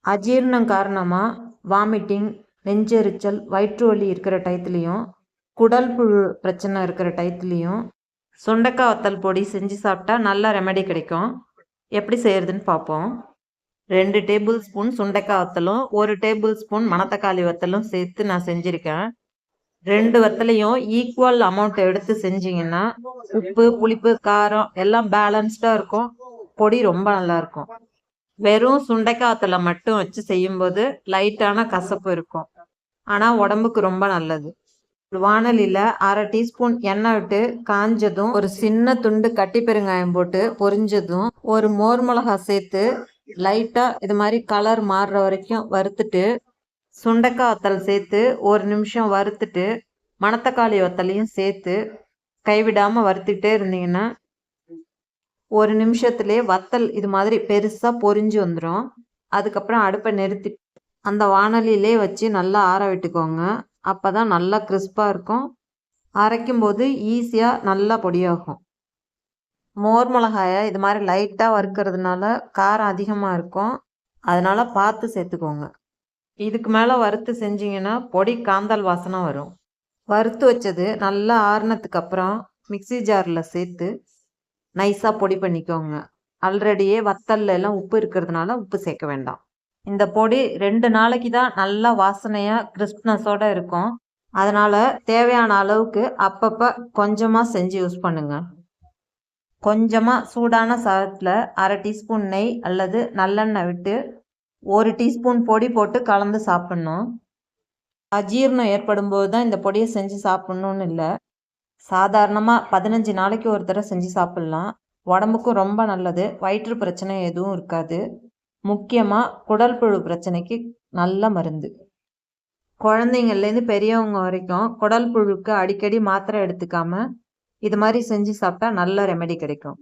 அஜீரணம் காரணமாக வாமிட்டிங், நெஞ்செரிச்சல், வயிற்று வலி இருக்கிற டயத்துலையும், குடல் புழு பிரச்சனை இருக்கிற டயத்துலையும் சுண்டைக்காய் வத்தல் பொடி செஞ்சு சாப்பிட்டா நல்ல ரெமெடி கிடைக்கும். எப்படி செய்யறதுன்னு பார்ப்போம். 2 டேபிள் ஸ்பூன் சுண்டைக்காய் வத்தலும் 1 டேபிள் ஸ்பூன் மணத்தக்காளி வத்தலும் சேர்த்து நான் செஞ்சுருக்கேன். 2 வத்தலையும் ஈக்குவல் அமௌண்ட் எடுத்து செஞ்சீங்கன்னா உப்பு, புளிப்பு, காரம் எல்லாம் பேலன்ஸ்டாக இருக்கும். பொடி ரொம்ப நல்லா இருக்கும். வெறும் சுண்டைக்காய் வத்தலை மட்டும் வச்சு செய்யும்போது லைட்டான கசப்பு இருக்கும். ஆனால் உடம்புக்கு ரொம்ப நல்லது. வாணலியில் 1/2 டீஸ்பூன் எண்ணெய் விட்டு காஞ்சதும் ஒரு சின்ன துண்டு கட்டி பெருங்காயம் போட்டு பொரிஞ்சதும் ஒரு மோர் மிளகா சேர்த்து லைட்டாக இது மாதிரி கலர் மாறுற வரைக்கும் வறுத்துட்டு சுண்டைக்காய் வத்தல் சேர்த்து 1 நிமிஷம் வறுத்துட்டு மணத்தக்காளி வத்தலையும் சேர்த்து கைவிடாமல் வறுத்துக்கிட்டே இருந்தீங்கன்னா 1 நிமிஷத்துலேயே வத்தல் இது மாதிரி பெருசாக பொரிஞ்சு வந்துடும். அதுக்கப்புறம் அடுப்பை நிறுத்தி அந்த வாணலியிலே வச்சு நல்லா ஆற விட்டுக்கோங்க. அப்போ தான் நல்லா கிறிஸ்பாக இருக்கும். அரைக்கும் போது ஈஸியாக நல்லா பொடியாகும். மோர் மிளகாயை இது மாதிரி லைட்டாக வறுக்கிறதுனால காரம் அதிகமாக இருக்கும். அதனால் பார்த்து சேர்த்துக்கோங்க. இதுக்கு மேலே வறுத்து செஞ்சிங்கன்னா பொடி காந்தல் வாசனை வரும். வறுத்து வச்சது நல்லா ஆறுனதுக்கு அப்புறம் மிக்சி ஜாரில் சேர்த்து நைஸாக பொடி பண்ணிக்கோங்க. ஆல்ரெடியே வத்தல்ல எல்லாம் உப்பு இருக்கிறதுனால உப்பு சேர்க்க வேண்டாம். இந்த பொடி 2 நாளைக்கு தான் நல்லா வாசனையாக கிறிஸ்ப்னஸோடு இருக்கும். அதனால் தேவையான அளவுக்கு அப்பப்போ கொஞ்சமாக செஞ்சு யூஸ் பண்ணுங்க. கொஞ்சமாக சூடான சாதத்தில் 1/2 டீஸ்பூன் நெய் அல்லது நல்லெண்ணெய் விட்டு 1 டீஸ்பூன் பொடி போட்டு கலந்து சாப்பிட்ணும். அஜீரணம் ஏற்படும் போது தான் இந்த பொடியை செஞ்சு சாப்பிட்ணுன்னு இல்லை. சாதாரணமாக 15 நாளைக்கு ஒரு தடவை செஞ்சு சாப்பிட்லாம். உடம்புக்கும் ரொம்ப நல்லது. வயிற்று பிரச்சனை எதுவும் இருக்காது. முக்கியமாக குடல் புழு பிரச்சனைக்கு நல்ல மருந்து. குழந்தைங்கள்லேருந்து பெரியவங்க வரைக்கும் குடல் புழுக்கு அடிக்கடி மாத்திரை எடுத்துக்காம இது மாதிரி செஞ்சு சாப்பிட்டா நல்ல ரெமெடி கிடைக்கும்.